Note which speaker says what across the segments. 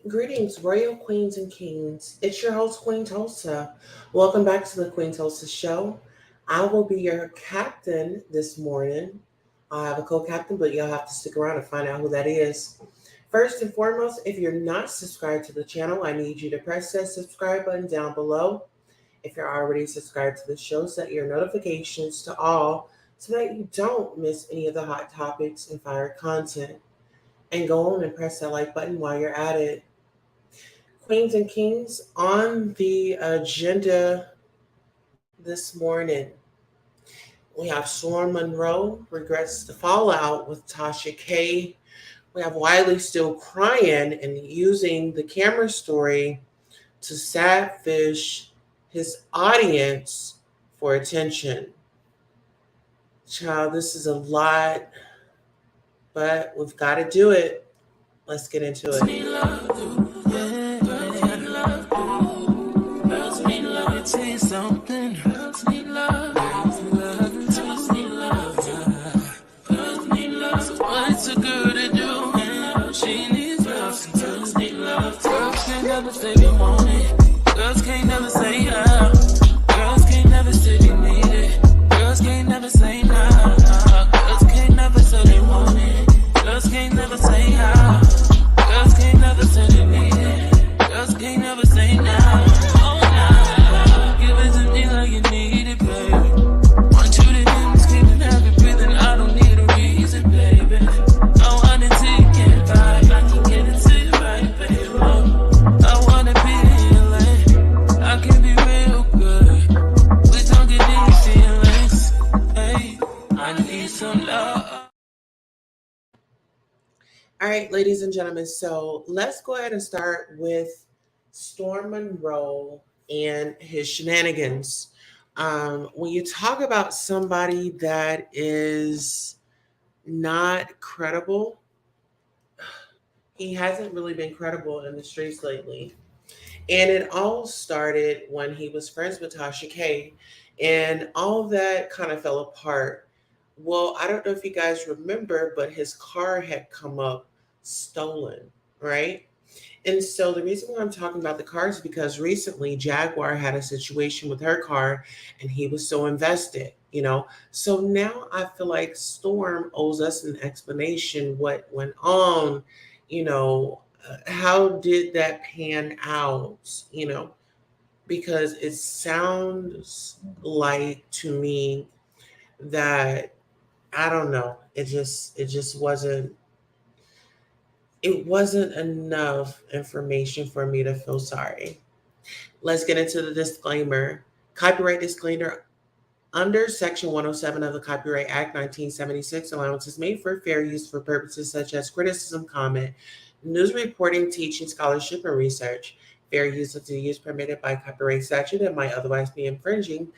Speaker 1: Greetings, royal queens and kings. It's your host, Queen Tulsa. Welcome back to the Queen Tulsa Show. I will be your captain this morning. I have a co captain, but you'll have to stick around and find out who that is. First and foremost, if you're not subscribed to the channel, I need you to press that subscribe button down below. If you're already subscribed to the show, set your notifications to all so that you don't miss any of the hot topics and fire content. And go on and press that like button while you're at it. Queens and Kings, on the agenda this morning, we have Storm Monroe regrets the fallout with Tasha K. We have Wiley still crying and using the camera story to sadfish his audience for attention. Child, this is a lot, but we've got to do it. Let's get into it.
Speaker 2: Something girls need love, girls need love, girls need love. So what's a girl to do? She needs love. Some girls need love. Girls can't never say they want it. Girls can't never say how. Girls can't never say they need it. Girls can't never say no. Girls can't never say they want it. Girls can't never say how. Girls can't never say they need it. Girls can't never say no. You need it, baby. Want you to hear me screaming, have you breathing. I don't need a reason, baby. I want it till you get by. I can get it to you right, baby. I wanna be healing. I can be real good. We don't get any feelings. Hey, I need some love.
Speaker 1: All right, ladies and gentlemen, so let's go ahead and start with Storm Monroe and his shenanigans. When you talk about somebody that is not credible, he hasn't really been credible in the streets lately. And it all started when he was friends with Tasha K, and all that kind of fell apart. Well, I don't know if you guys remember, but his car had come up stolen, right? And so the reason why I'm talking about the car is because recently Jaguar had a situation with her car and he was so invested. So now I feel like Storm owes us an explanation what went on, how did that pan out, because it sounds like to me that I don't know, it just wasn't enough information for me to feel sorry. Let's get into the disclaimer. Copyright disclaimer. Under Section 107 of the Copyright Act 1976, allowance is made for fair use for purposes such as criticism, comment, news reporting, teaching, scholarship, and research. Fair use of the use permitted by copyright statute that might otherwise be infringing.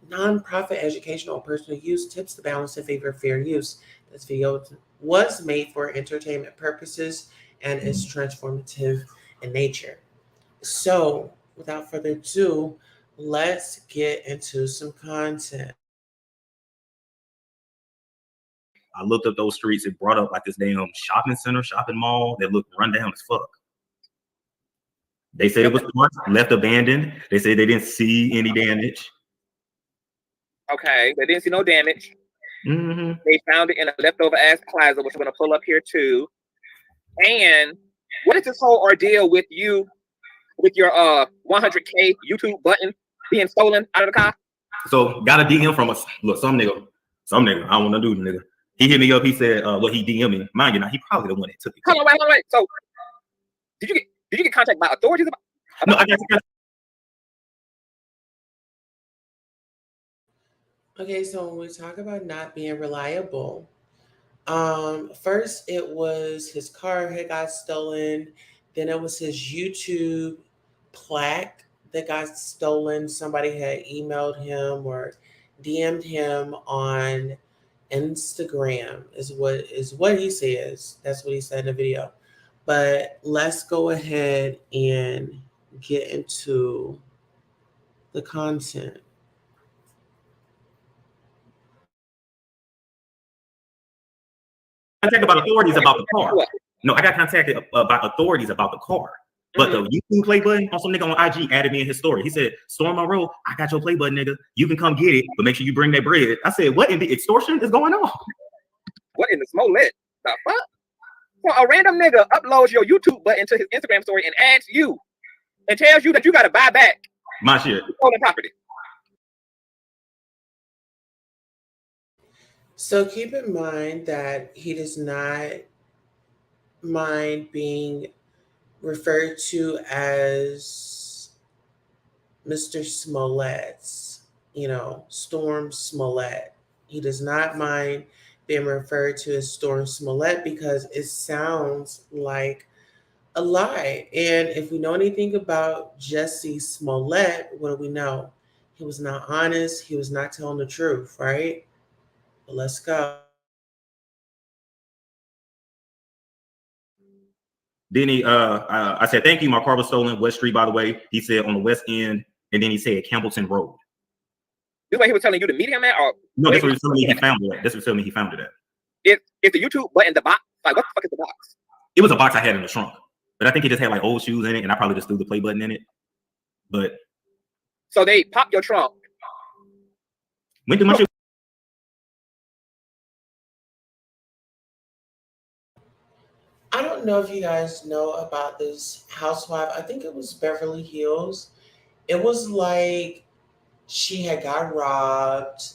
Speaker 1: Nonprofit educational or personal use tips the balance in favor of fair use. This video was made for entertainment purposes and is transformative in nature. So, without further ado, let's get into some content.
Speaker 3: I looked up those streets. It brought up like this damn shopping center, shopping mall that looked run down as fuck. They said it was left abandoned. They said they didn't see any damage.
Speaker 4: Okay, they didn't see no damage.
Speaker 3: Mm-hmm.
Speaker 4: They found it in a leftover ass closet, which we're gonna pull up here too. And what is this whole ordeal with you, with your 100K YouTube button being stolen out of the car?
Speaker 3: So got a DM from us. Look, some nigga, I don't want to do the nigga. He hit me up. He said, "Look, he DM'd me. Mind you, now he probably the one that took it."
Speaker 4: Hold on, wait. So, did you get contacted by authorities about?
Speaker 3: No, I got.
Speaker 1: Okay, so when we talk about not being reliable, first it was his car had got stolen, then it was his YouTube plaque that got stolen. Somebody had emailed him or DM'd him on Instagram is what he says. That's what he said in the video. But let's go ahead and get into the content.
Speaker 3: Contacted by authorities about the car. No, I got contacted by authorities about the car. But the YouTube play button, on some nigga on IG added me in his story. He said, Storm Monroe, I got your play button, nigga. You can come get it, but make sure you bring that bread. I said, what in the extortion is going on?
Speaker 4: What in the Smollett? The fuck? So a random nigga uploads your YouTube button to his Instagram story and adds you and tells you that you got to buy back
Speaker 3: My shit.
Speaker 4: stolen property.
Speaker 1: So keep in mind that he does not mind being referred to as Mr. Smollett, Storm Smollett. He does not mind being referred to as Storm Smollett because it sounds like a lie. And if we know anything about Jesse Smollett, what do we know? He was not honest. He was not telling the truth, right? But let's go.
Speaker 3: Then I said, thank you. My car was stolen. West Street, by the way. He said on the west end. And then he said Campbellton Road.
Speaker 4: This is what he was telling you to meet him at? Or
Speaker 3: no, that's what he was telling me he found it at. That's what he was telling me he found it at.
Speaker 4: Is the YouTube button the box? Like, what the fuck is the box?
Speaker 3: It was a box I had in the trunk. But I think it just had like old shoes in it. And I probably just threw the play button in it. But.
Speaker 4: So they popped your trunk.
Speaker 3: When did my shit?
Speaker 1: I don't know if you guys know about this housewife. I think it was Beverly Hills. It was like she had got robbed.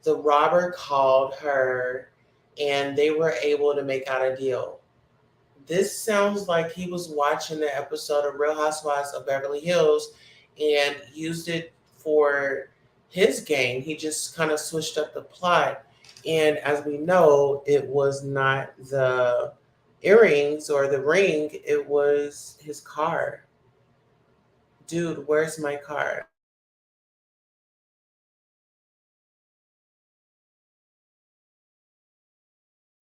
Speaker 1: The robber called her and they were able to make out a deal. This sounds like he was watching the episode of Real Housewives of Beverly Hills and used it for his game. He just kind of switched up the plot. And as we know, it was not the earrings or the ring, it was his car. Dude, where's my car?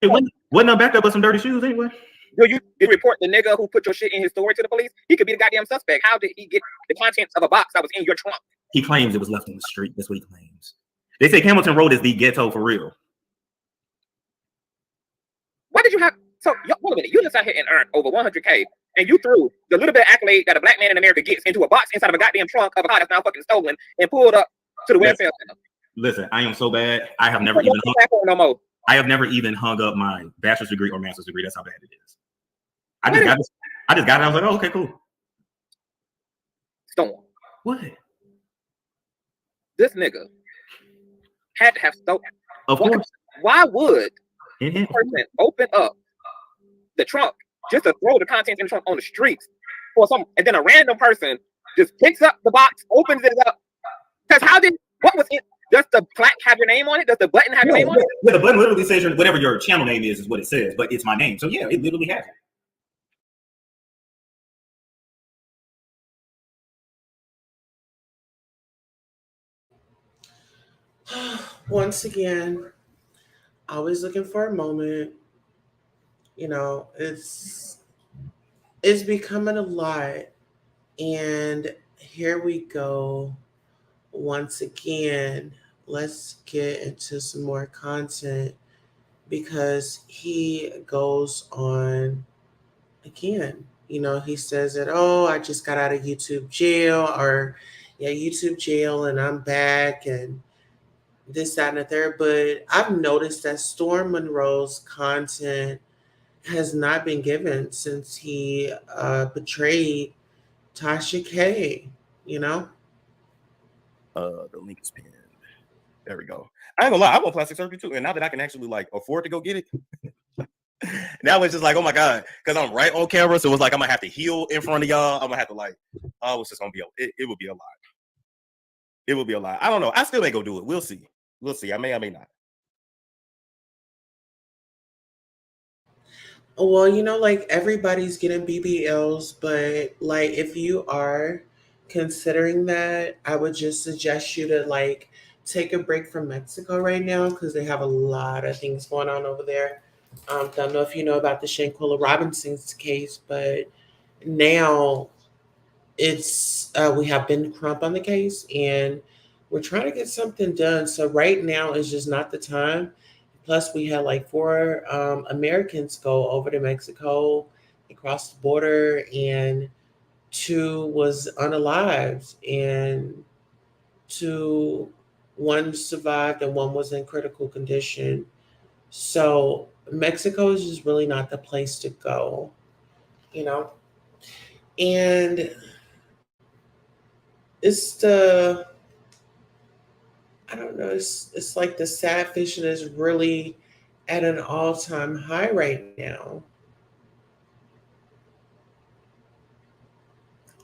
Speaker 3: It wasn't a backup but some dirty shoes anyway.
Speaker 4: You report the nigga who put your shit in his story to the police? He could be the goddamn suspect. How did he get the contents of a box that was in your trunk?
Speaker 3: He claims it was left on the street. That's what he claims. They say Campbellton Road is the ghetto for real.
Speaker 4: What did you have? So, wait a minute. You just out here and earned over 100K, and you threw the little bit of accolade that a black man in America gets into a box inside of a goddamn trunk of a car that's now fucking stolen and pulled up to the welfare center.
Speaker 3: Listen, I am so bad. I have never even I have never even hung up my bachelor's degree or master's degree. That's how bad it is. I just got it. I was like, oh, okay, cool.
Speaker 4: Storm.
Speaker 3: What?
Speaker 4: This nigga had to have stolen.
Speaker 3: Of course.
Speaker 4: Why would a person open up the trunk just to throw the contents in the trunk on the streets for some, and then a random person just picks up the box, opens it up? Because what was it? Does the plaque have your name on it? Does the button have your name on it?
Speaker 3: Yeah, the button literally says whatever your channel name is what it says, but it's my name. So yeah, it literally has it.
Speaker 1: Once again, always looking for a moment. It's becoming a lot. And here we go. Once again, let's get into some more content because he goes on again. He says that, oh, I just got out of YouTube jail, or YouTube jail, and I'm back, and this, that, and the third. But I've noticed that Storm Monroe's content has not been given since he betrayed Tasha K,
Speaker 5: The link is pinned. There we go. I ain't gonna lie, I want plastic surgery too. And now that I can actually afford to go get it, now it's just like, oh my God, because I'm right on camera. So it's like I'm gonna have to heal in front of y'all. I'm gonna have to it's just gonna be it would be a lot. It will be a lot. I don't know. I still ain't gonna do it. We'll see. We'll see. I may not.
Speaker 1: Well, everybody's getting BBLs, but if you are considering that, I would just suggest you to take a break from Mexico right now because they have a lot of things going on over there. Don't know if you know about the Shanquilla Robinson's case, but now it's we have Ben Crump on the case and we're trying to get something done. So right now is just not the time. Plus, we had 4 Americans go over to Mexico, across the border, and 2 was unalived, and 1 survived and 1 was in critical condition. So Mexico is just really not the place to go, you know. And it's the I don't know. It's like the sad fishing is really at an all-time high right now.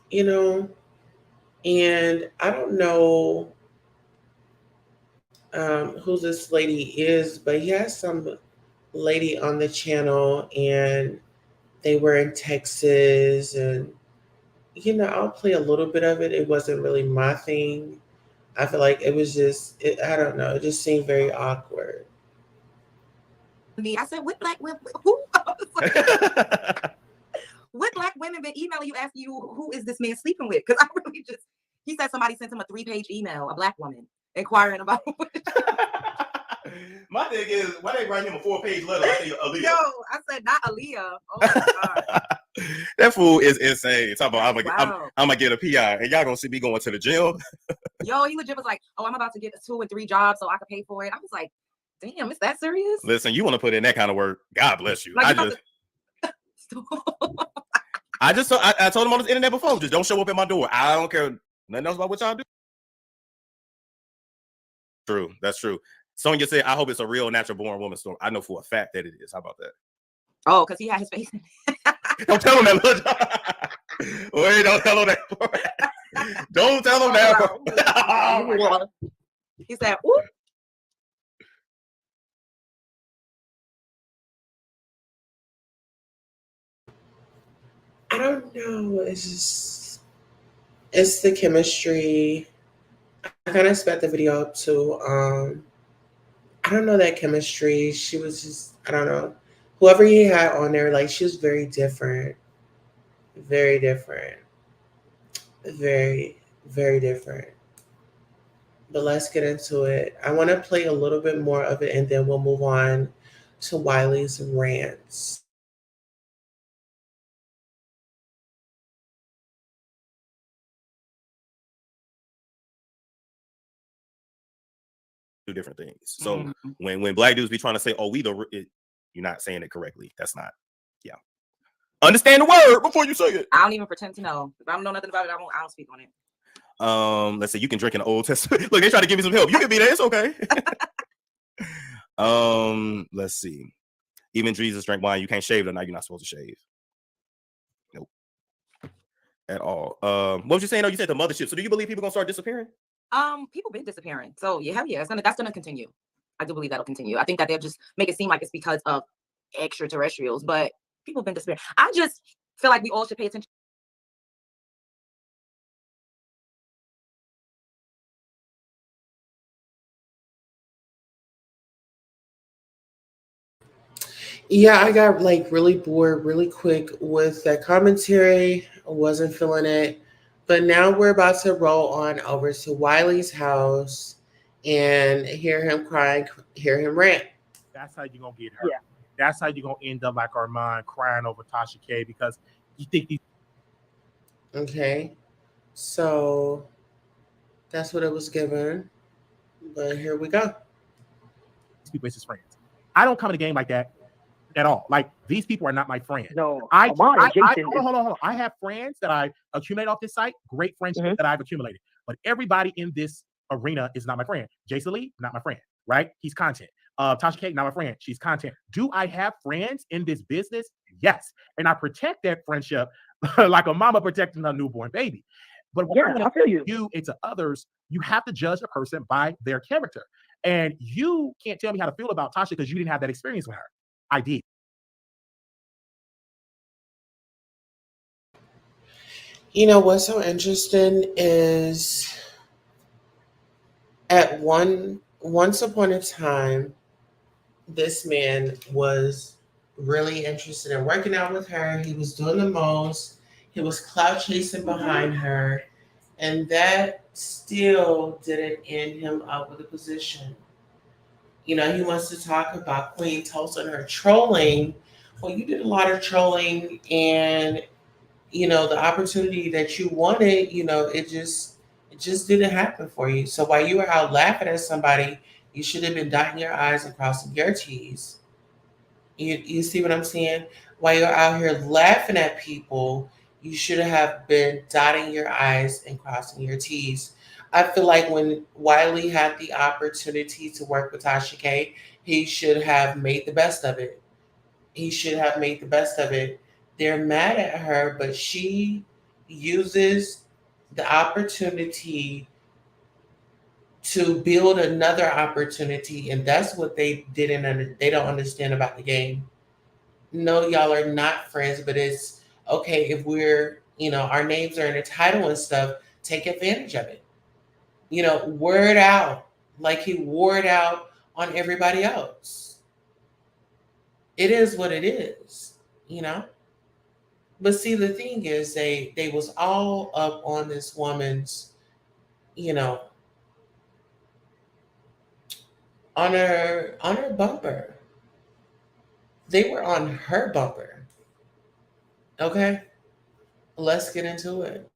Speaker 1: You know, and I don't know who this lady is, but he has some lady on the channel, and they were in Texas, and I'll play a little bit of it. It wasn't really my thing. I feel like it was I don't know. It just seemed very awkward.
Speaker 6: I said, what black women? Who? What black women been emailing you asking you who is this man sleeping with? Because I really he said somebody sent him a 3-page email, a black woman, inquiring about.
Speaker 5: My thing is, why they write him a 4-page letter like they Aaliyah?
Speaker 6: Yo, I said not Aaliyah. Oh my god.
Speaker 5: That fool is insane. Talk about
Speaker 6: Wow.
Speaker 5: I'm gonna get a PI, and y'all gonna see me going to the gym.
Speaker 6: Yo, he legit was like, "Oh, I'm about to get 2 and 3 jobs so I can pay for it." I was like, "Damn, is that serious?"
Speaker 5: Listen, you want to put in that kind of work? God bless you.
Speaker 6: Like,
Speaker 5: I told him on the internet before, just don't show up at my door. I don't care nothing else about what y'all do. True, that's true. Sonia said, "I hope it's a real natural born woman story." I know for a fact that it is. How about that?
Speaker 6: Oh, because he had his face in it.
Speaker 5: Don't tell him that. Wait, don't tell him that. Don't tell him that.
Speaker 6: Oh, he said, "Ooh."
Speaker 1: I don't know. It's the chemistry. I kind of sped the video up too. I don't know that chemistry. She was just, I don't know. Whoever he had on there, like, she was very different. Very different. Very, very different. But let's get into it. I want to play a little bit more of it, and then we'll move on to Wiley's rants.
Speaker 5: Two different things. So when black dudes be trying to say, "Oh, you're not saying it correctly." That's not. Yeah. Understand the word before you say it.
Speaker 6: I don't even pretend to know. If I don't know nothing about it, I don't speak on it.
Speaker 5: Let's say you can drink in the Old Testament. Look, they try to give me some help. You can be there. It's okay. Let's see. Even Jesus drank wine. You can't shave it. Now you're not supposed to shave. Nope. At all. What was you saying? Oh, you said the mothership. So do you believe people gonna start disappearing?
Speaker 6: People been disappearing. So yeah, that's gonna continue. I do believe that'll continue. I think that they'll just make it seem like it's because of extraterrestrials, but people been disappearing. I just feel like we all should pay attention.
Speaker 1: Yeah, I got like really bored really quick with that commentary. I wasn't feeling it. But now we're about to roll on over to Wiley's house and hear him crying, hear him rant.
Speaker 7: That's how you're going to get her. Yeah. That's how you're going to end up like Armand crying over Tasha K, because you think these.
Speaker 1: Okay. So that's what it was given. But here we go.
Speaker 7: These people is his friends. I don't come in the game like that at all. Like, these people are not my friends.
Speaker 8: No,
Speaker 7: hold on. I have friends that I accumulate off this site, great friendships that I've accumulated. But everybody in this arena is not my friend. Jason Lee, not my friend, right? He's content. Tasha K, not my friend. She's content. Do I have friends in this business? Yes. And I protect that friendship like a mama protecting her newborn baby. But when
Speaker 8: I feel you
Speaker 7: and to others, you have to judge a person by their character. And you can't tell me how to feel about Tasha because you didn't have that experience with her. I did.
Speaker 1: You know, what's so interesting is at once upon a time, this man was really interested in working out with her. He was doing the most. He was clout chasing behind her. And that still didn't end him up with a position. You know, he wants to talk about Queen Tulsa and her trolling. Well, you did a lot of trolling, and the opportunity that you wanted, it just didn't happen for you. So while you were out laughing at somebody, you should have been dotting your I's and crossing your T's. You see what I'm saying? While you're out here laughing at people, you should have been dotting your I's and crossing your T's. I feel like when Wiley had the opportunity to work with Tasha K, he should have made the best of it. He should have made the best of it. They're mad at her, but she uses the opportunity to build another opportunity, and that's what they they don't understand about the game. No, y'all are not friends, but it's okay if we're, our names are in the title and stuff, take advantage of it. Word out like he wore it out on everybody else. It is what it is, you know. But see, the thing is, they was all up on this woman's, you know, on her bumper. They were on her bumper. Okay, let's get into it.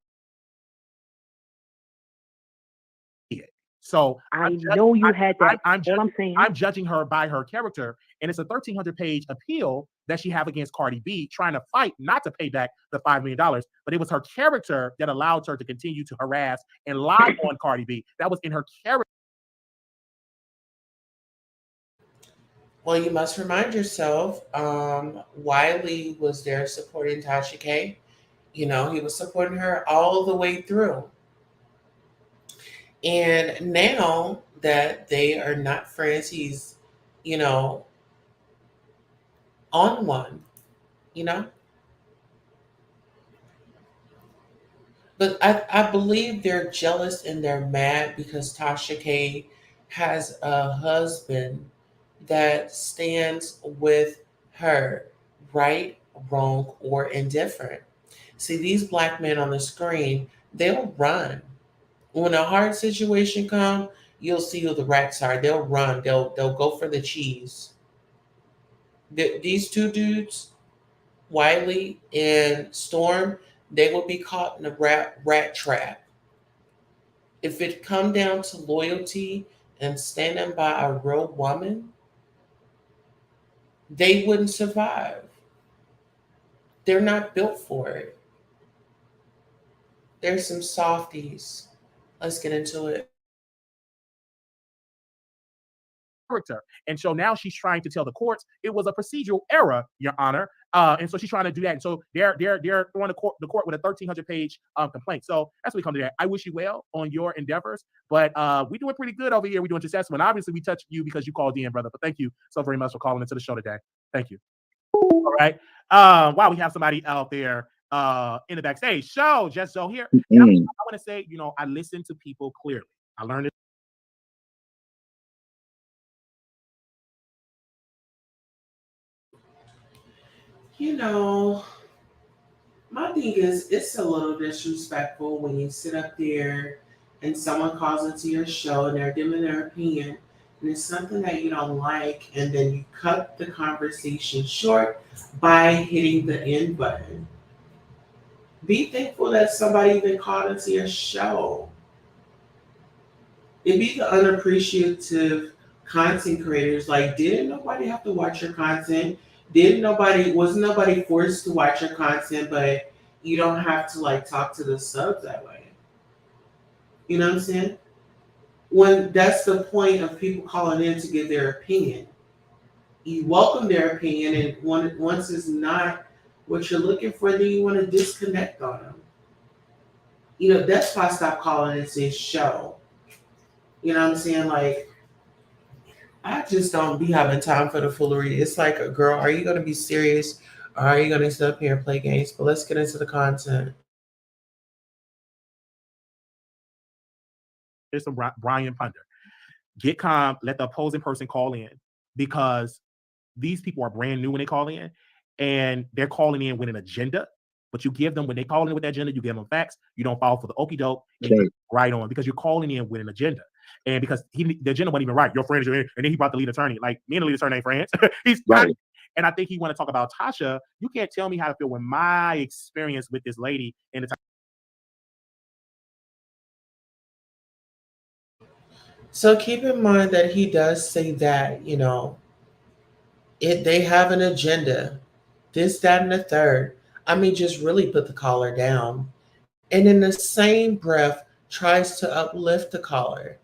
Speaker 7: So
Speaker 8: I know you had that.
Speaker 7: I'm
Speaker 8: All I'm saying.
Speaker 7: I'm judging her by her character, and it's a 1,300-page appeal that she have against Cardi B, trying to fight not to pay back the $5 million, but it was her character that allowed her to continue to harass and lie on Cardi B. That was in her character.
Speaker 1: Well, you must remind yourself, Wiley was there supporting Tasha K. He was supporting her all the way through. And now that they are not friends, he's, on one, But I believe they're jealous and they're mad because Tasha K has a husband that stands with her, right, wrong, or indifferent. See, these black men on the screen, they'll run. When a hard situation comes, you'll see who the rats are. They'll run. They'll go for the cheese. These two dudes, Wiley and Storm, they will be caught in a rat trap. If it come down to loyalty and standing by a real woman, they wouldn't survive. They're not built for it. There's some softies. Let's get into it.
Speaker 7: Character. And so now she's trying to tell the courts it was a procedural error, Your Honor. And so she's trying to do that. And so they're throwing the court with a 1,300-page complaint. So that's what we come to that. I wish you well on your endeavors, but we're doing pretty good over here. We're doing successful. And obviously we touched you because you called in, brother. But thank you so very much for calling into the show today. Thank you. All right. Wow, we have somebody out there in the backstage. So just so here. I want to say, I listen to people clearly. I learned it.
Speaker 1: My thing is, it's a little disrespectful when you sit up there and someone calls into your show and they're giving their opinion and it's something that you don't like, and then you cut the conversation short by hitting the end button. Be thankful that somebody even called into your show. It'd be the unappreciative content creators. Like, didn't nobody have to watch your content? Wasn't nobody forced to watch your content, but you don't have to talk to the subs that way. You know what I'm saying? When that's the point of people calling in to give their opinion. You welcome their opinion, and once it's not what you're looking for, then you want to disconnect on them. That's why I stopped calling into this show. You know what I'm saying? I just don't be having time for the foolery. It's like, girl, are you going to be serious, or are you going to sit up here and play games? But let's get into the content.
Speaker 7: Here's some Brian Ponder. Get calm. Let the opposing person call in, because these people are brand new when they call in, and they're calling in with an agenda. But you give them, when they call in with that agenda, you give them facts. You don't fall for the okie doke and you right on, because you're calling in with an agenda. And because the agenda wasn't even right. Your friend is your, and then he brought the lead attorney. Like, me and the lead attorney ain't friends. He's right. And I think he want to talk about Tasha. You can't tell me how to feel when my experience with this lady in the
Speaker 1: So keep in mind that he does say that, they have an agenda, this, that, and the third. I mean, just really put the caller down. And in the same breath, tries to uplift the caller.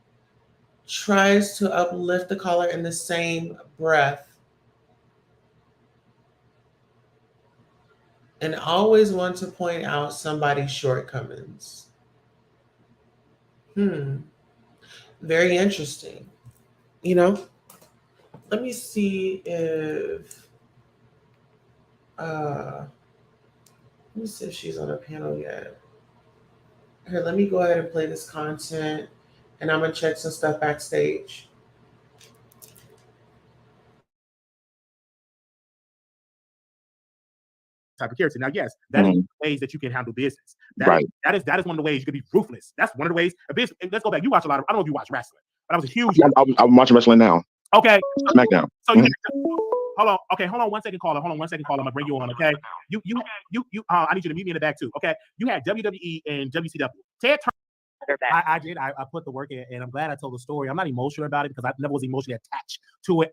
Speaker 1: Tries to uplift the caller in the same breath. And always want to point out somebody's shortcomings. Very interesting. Let me see if she's on a panel yet. Here, let me go ahead and play this content, and I'm gonna check some stuff backstage.
Speaker 7: type of character. Now, yes, that is ways that you can handle business. That is one of the ways you can be ruthless. That's one of the ways. Let's go back. You watch a lot of. I don't know if you watch wrestling, but I was a huge.
Speaker 8: I'm watching wrestling now.
Speaker 7: Okay.
Speaker 8: SmackDown.
Speaker 7: So hold on. Okay, hold on 1 second, caller. I'm gonna bring you on. Okay. You. I need you to meet me in the back too. Okay. You had WWE and WCW. Ted Turner. I did. I put the work in, and I'm glad I told the story. I'm not emotional about it because I never was emotionally attached to it.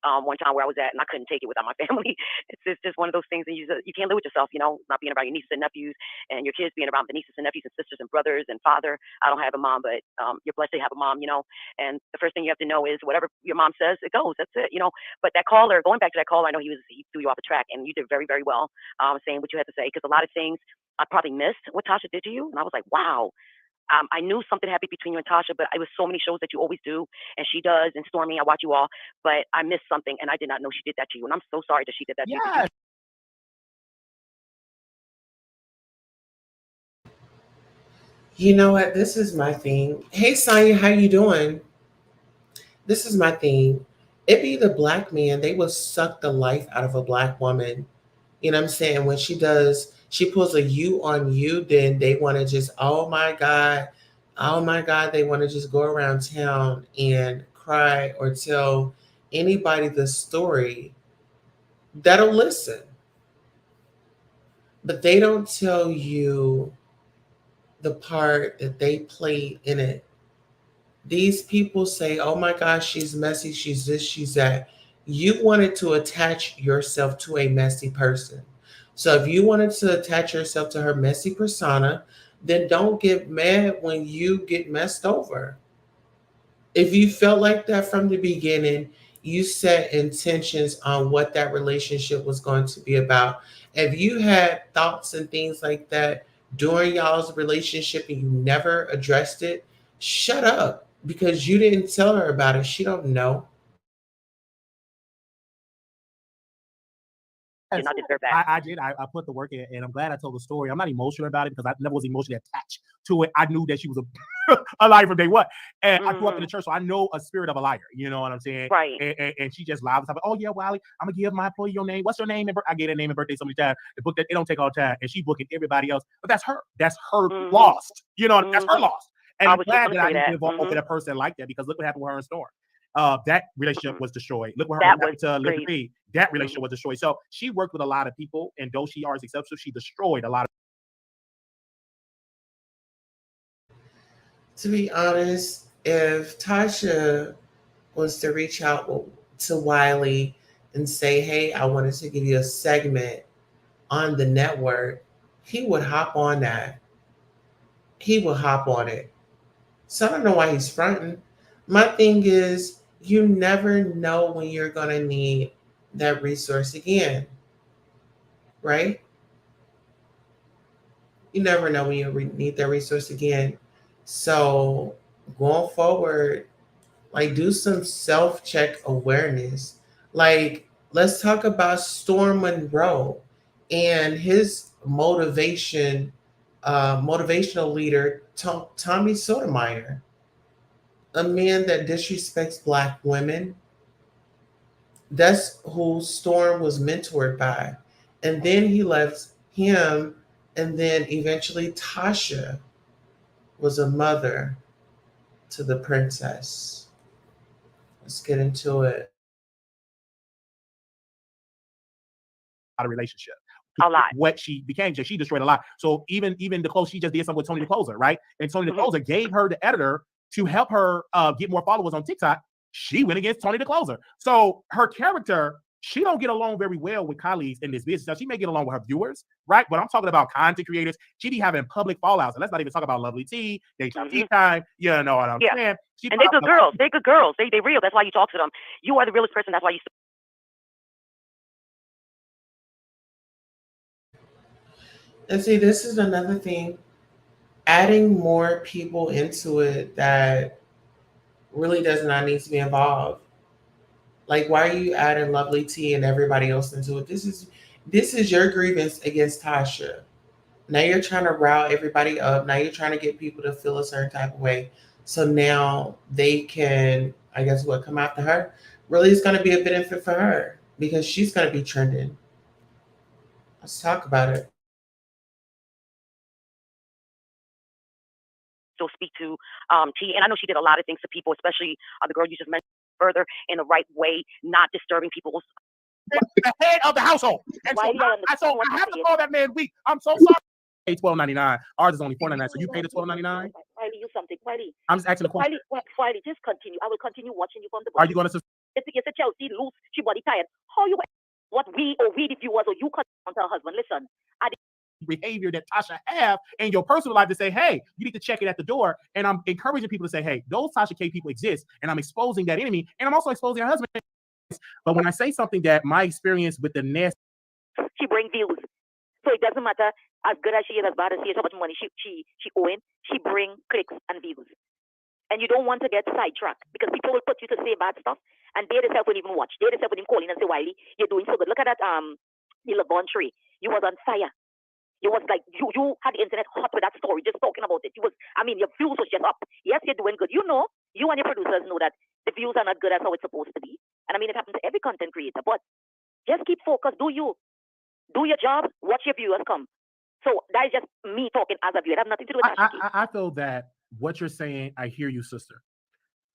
Speaker 6: One time where I was at and I couldn't take it without my family. It's just one of those things that you can't live with yourself, not being around your nieces and nephews and your kids being around the nieces and nephews and sisters and brothers and father. I don't have a mom, but you're blessed to have a mom, and the first thing you have to know is whatever your mom says, it goes. That's it, But that caller, going back to that caller, I know he threw you off the track and you did very, very well saying what you had to say, because a lot of things I probably missed what Tasha did to you. And I was like, wow. I knew something happened between you and Tasha, but it was so many shows that you always do, and she does, and Stormy, I watch you all, but I missed something, and I did not know she did that to you, and I'm so sorry that she did that to you.
Speaker 1: You know what? This is my thing. Hey, Sonya, how you doing? This is my thing. It be the black man. They will suck the life out of a black woman. You know what I'm saying? When she pulls a you on you, then they want to just, oh my God, they want to just go around town and cry or tell anybody the story that'll listen. But they don't tell you the part that they played in it. These people say, oh my gosh, she's messy, she's this, she's that. You wanted to attach yourself to a messy person. So if you wanted to attach yourself to her messy persona, then don't get mad when you get messed over. If you felt like that from the beginning, you set intentions on what that relationship was going to be about. If you had thoughts and things like that during y'all's relationship and you never addressed it, shut up, because you didn't tell her about it. She don't know.
Speaker 6: Did not deserve that.
Speaker 7: I did. I put the work in, and I'm glad I told the story. I'm not emotional about it because I never was emotionally attached to it. I knew that she was a liar from day one. And I grew up in the church, so I know a spirit of a liar. You know what I'm saying?
Speaker 6: Right.
Speaker 7: And she just lied. Oh, yeah, Wiley, I'm going to give my employee your name. What's your name? I gave her name and birthday so many times. The book that it don't take all the time. And she booking everybody else. But that's her. That's her lost. That's her lost. And I'm glad that I didn't give up over that person like that, because look what happened with her and Storm. That relationship was destroyed. Look what happened to Liberty Reed. That relationship was destroyed. So she worked with a lot of people, and though she is exceptional, she destroyed a lot of.
Speaker 1: To be honest, if Tasha was to reach out to Wiley and say, hey, I wanted to give you a segment on the network, he would hop on that. He would hop on it. So I don't know why he's fronting. My thing is, you never know when you're going to need that resource again, right? You never know when you need that resource again. So going forward, like, do some self-check awareness. Like, let's talk about Storm Monroe and his motivational leader, Tommy Sotomayor, a man that disrespects Black women. That's who Storm was mentored by. And then he left him, and then eventually Tasha was a mother to the princess. Let's get into it.
Speaker 7: a relationship.
Speaker 6: A lot.
Speaker 7: What she became, she destroyed a lot. So even the close, she just did something with Tony the Closer, right? And Tony the Closer gave her the editor to help her get more followers on TikTok. She went against Tony the Closer. So her character, she don't get along very well with colleagues in this business. Now, she may get along with her viewers, right? But I'm talking about content creators. She be having public fallouts. And let's not even talk about Lovely T. They tea time. You know what I'm saying?
Speaker 6: And they're good girls. They're good girls. They real. That's why you talk to them. You are the realest person. That's why you.
Speaker 1: And see, this is another thing. Adding more people into it that really does not need to be involved. Like, why are you adding Lovely T and everybody else into it? This is your grievance against Tasha. Now you're trying to rile everybody up. Now you're trying to get people to feel a certain type of way. So now they can, I guess, come after her. Really, it's going to be a benefit for her because she's going to be trending. Let's talk about it.
Speaker 6: Speak to T, and I know she did a lot of things to people, especially the girl you just mentioned further in the right way, not disturbing people's
Speaker 7: the head of the household. And so I have to call that man weak. I'm so sorry. Pay $12.99. Ours is only $4.99. So you pay the $12.99.
Speaker 6: Wiley, you something. Wiley,
Speaker 7: I'm just asking a question.
Speaker 6: Wiley, just continue. I will continue watching you from the.
Speaker 7: Are you going to?
Speaker 6: It's a Chelsea lose. She body tired. How you? What we the viewers or you cut on her husband? Listen,
Speaker 7: behavior that Tasha have in your personal life to say, hey, you need to check it at the door. And I'm encouraging people to say, hey, those Tasha K people exist. And I'm exposing that enemy. And I'm also exposing her husband. But when I say something that my experience with the nest,
Speaker 6: she brings views. So it doesn't matter as good as she is, as bad as she is, how much money she owing, she bring clicks and views. And you don't want to get sidetracked because people will put you to say bad stuff and they themselves won't even watch. They themselves won't even call in and say, Wiley, you're doing so good. Look at that the Lavon tree. You was on fire. You was like you had the internet hot with that story, just talking about it. You was, I mean, your views was just up. Yes, you're doing good. You know, you and your producers know that the views are not good as how it's supposed to be. And I mean, it happens to every content creator. But just keep focused. Do your job. Watch your viewers come. So that is just me talking as a viewer. It has nothing to do with that.
Speaker 7: I feel that what you're saying, I hear you, sister.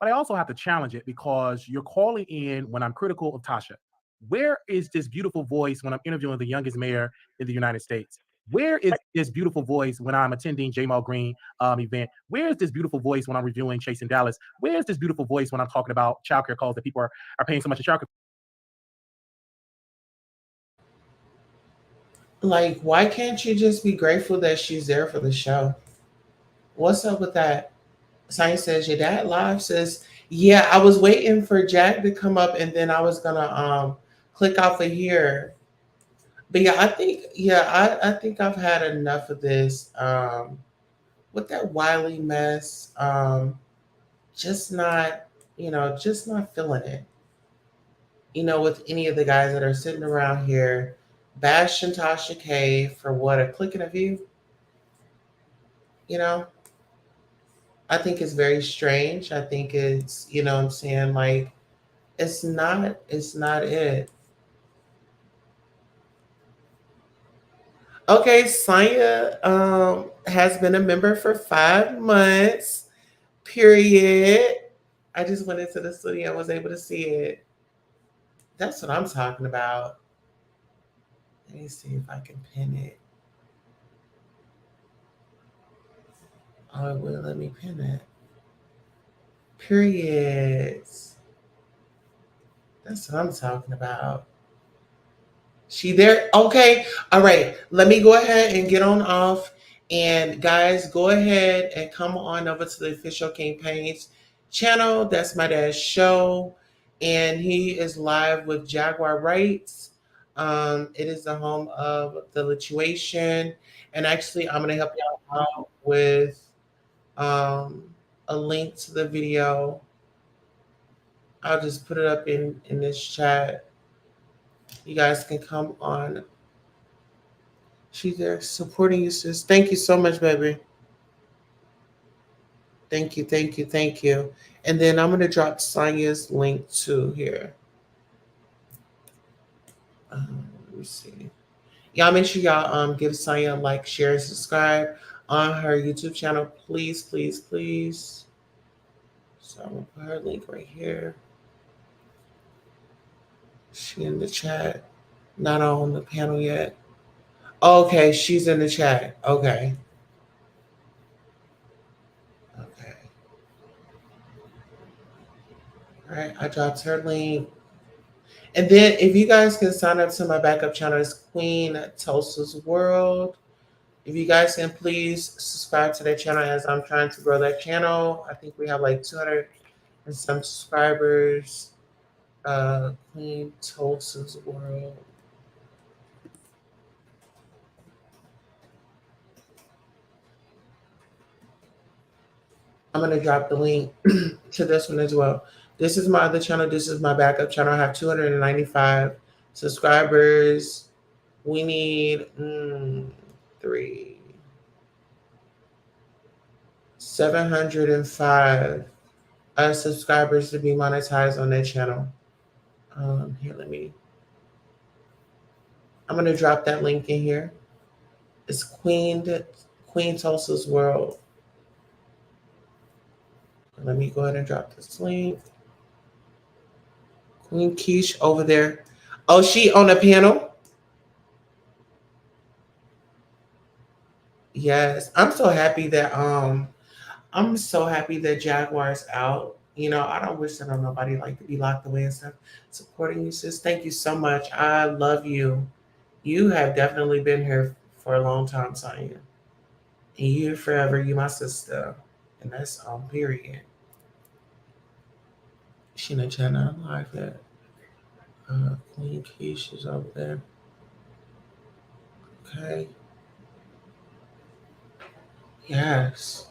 Speaker 7: But I also have to challenge it because you're calling in when I'm critical of Tasha. Where is this beautiful voice when I'm interviewing the youngest mayor in the United States? Where is this beautiful voice when I'm attending Jamal Green event? Where is this beautiful voice when I'm reviewing Chase in Dallas? Where is this beautiful voice when I'm talking about childcare calls that people are paying so much in childcare?
Speaker 1: Like, why can't you just be grateful that she's there for the show? What's up with that? Science says your dad live says, yeah, I was waiting for Jack to come up and then I was gonna click off of here. But yeah, I think I've had enough of this. With that Wiley mess, just not feeling it. With any of the guys that are sitting around here bashing Tasha K for what, a click and a view? I think it's very strange. I think it's, what I'm saying, like, it's not it. Okay, Sonya has been a member for 5 months, period. I just went into the studio and was able to see it. That's what I'm talking about. Let me see if I can pin it. Oh, it will let me pin it. Periods. That's what I'm talking about. She there? Okay. All right. Let me go ahead and get on off. And guys, go ahead and come on over to the official King Payne's channel. That's my dad's show. And he is live with Jaguar Rights. It is the home of the lituation. And actually, I'm going to help y'all out with a link to the video. I'll just put it up in this chat. You guys can come on. She's there supporting you, sis. Thank you so much, baby. Thank you. And then I'm going to drop Sonya's link too here. Let me see. Y'all make sure y'all give Sonya a like, share, and subscribe on her YouTube channel. Please, please, please. So I'm going to put her link right here. She in the chat. Not on the panel yet. Okay, she's in the chat. Okay. Okay. All right, I dropped her link. And then if you guys can sign up to my backup channel, it's Queen Tulsa's World. If you guys can please subscribe to that channel as I'm trying to grow that channel. I think we have like 200 and some subscribers. Queen Tulsa's World. I'm gonna drop the link to this one as well. This is my other channel. This is my backup channel. I have 295 subscribers. We need 705 subscribers to be monetized on that channel. Here, I'm gonna drop that link in here. It's Queen Tulsa's World. Let me go ahead and drop this link. Queen Keish over there. Oh, she on the panel? Yes. I'm so happy that Jaguar's out. You know, I don't wish that on nobody like to be locked away and stuff. Supporting you, sis. Thank you so much. I love you. You have definitely been here for a long time, Sonya. And you forever, you my sister. And that's period. She in the channel live that. Queen Keish is over there. Okay. Yes.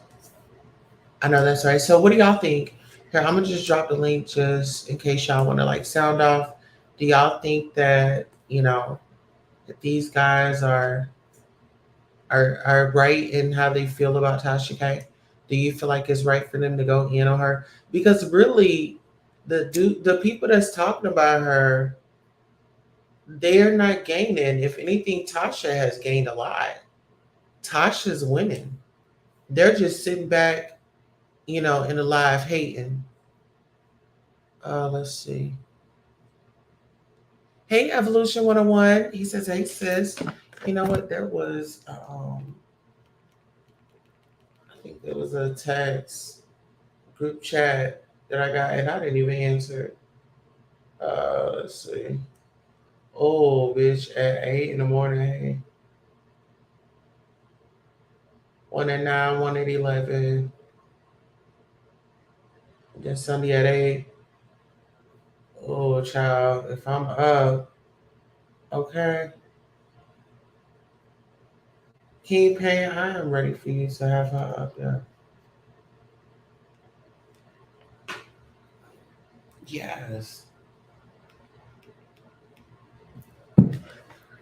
Speaker 1: I know that's right. So what do y'all think? Here, I'm gonna just drop the link just in case y'all want to like sound off. Do y'all think that, you know, that these guys are right in how they feel about Tasha K? Do you feel like it's right for them to go in on her? Because really, the people that's talking about her, they're not gaining. If anything, Tasha has gained a lot. Tasha's winning. They're just sitting back, you know, in the live hating. Let's see. Hey, Evolution 101. He says, hey, sis. You know what? There was, I think there was a text group chat that I got, and I didn't even answer it. Let's see. Oh, bitch, at 8 in the morning. Hey. 1 at 9, 1 at 11. Then Sunday at 8. Oh, child, if I'm up, okay. King Pain, I am ready for you to have her up there. Yes.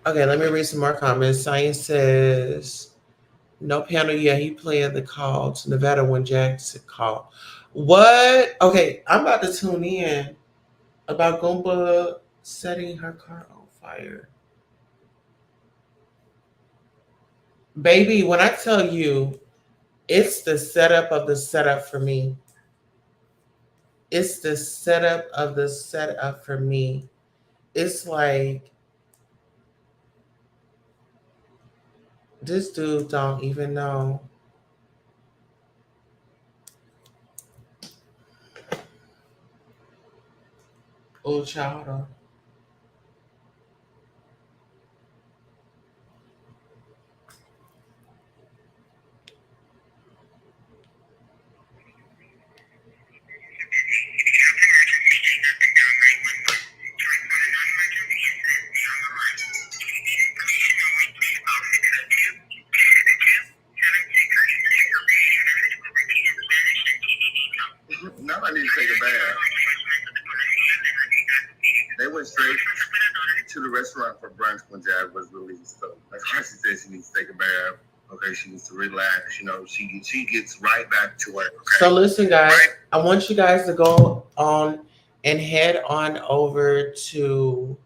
Speaker 1: Okay, let me read some more comments. Science says, no panel yet. He playing the call to Nevada when Jackson called. What? Okay, I'm about to tune in about Goomba setting her car on fire. Baby, when I tell you, it's the setup of the setup for me. It's the setup of the setup for me. It's like, this dude don't even know. Oh, child.
Speaker 8: Now I need to take a bath. They went straight to the restaurant for brunch when Jab was released. So that's why she said she needs to take a bath. Okay, she needs to relax. You know, she gets right back to work. Okay?
Speaker 1: So listen, guys, I want you guys to go on and head on over to,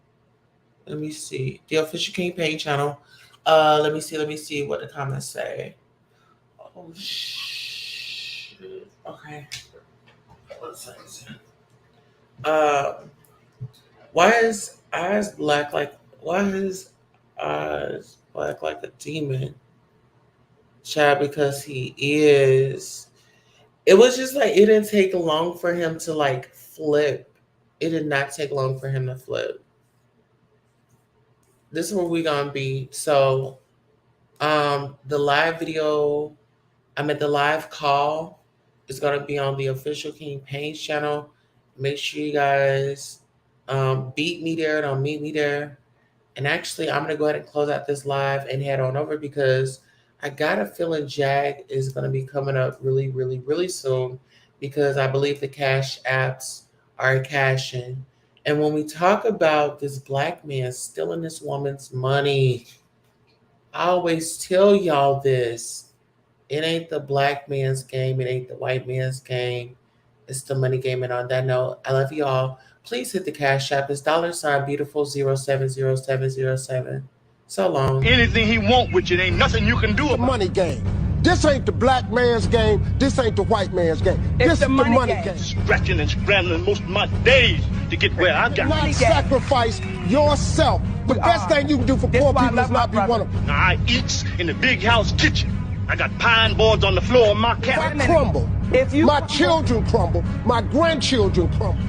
Speaker 1: let me see, the official King Pain channel. Let me see what the comments say. Oh shit. Okay. Why is Eyes Black like Why his eyes black like a demon? Child, because he is. It was just like it didn't take long for him to like flip. It did not take long for him to flip. This is where we gonna be. So the live video, the live call is gonna be on the official King Page channel. Make sure you guys beat me there, don't meet me there. And actually, I'm going to go ahead and close out this live and head on over because I got a feeling Jag is going to be coming up really, really, really soon because I believe the cash apps are cashing. And when we talk about this black man stealing this woman's money, I always tell y'all this. It ain't the black man's game. It ain't the white man's game. It's the money game. And on that note, I love y'all. Please hit the cash app. It's $beautiful070707. So long.
Speaker 9: Anything he want with it, ain't nothing you can do about it.
Speaker 10: Money game. This ain't the black man's game. This ain't the white man's game. This is the money game.
Speaker 9: Scratching and scrambling most of my days to get where I got.
Speaker 10: Not sacrifice yourself. The best thing you can do for poor people is not be one of them.
Speaker 9: Now, I eats in the big house kitchen. I got pine boards on the floor of my cabin.
Speaker 10: I crumble. My children crumble. My grandchildren crumble.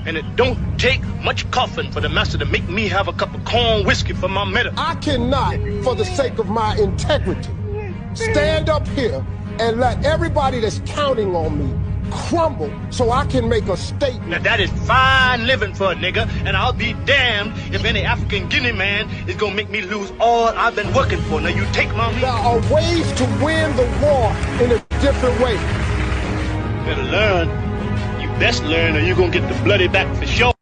Speaker 9: And it don't take much coughing for the master to make me have a cup of corn whiskey for my medicine.
Speaker 10: I cannot, for the sake of my integrity, stand up here and let everybody that's counting on me crumble so I can make a statement.
Speaker 9: Now that is fine living for a nigga, and I'll be damned if any African Guinea man is gonna make me lose all I've been working for. Now you take my meat.
Speaker 10: There are ways to win the war in a different way.
Speaker 9: Better learn. You best learn or you're gonna get the bloody back for sure.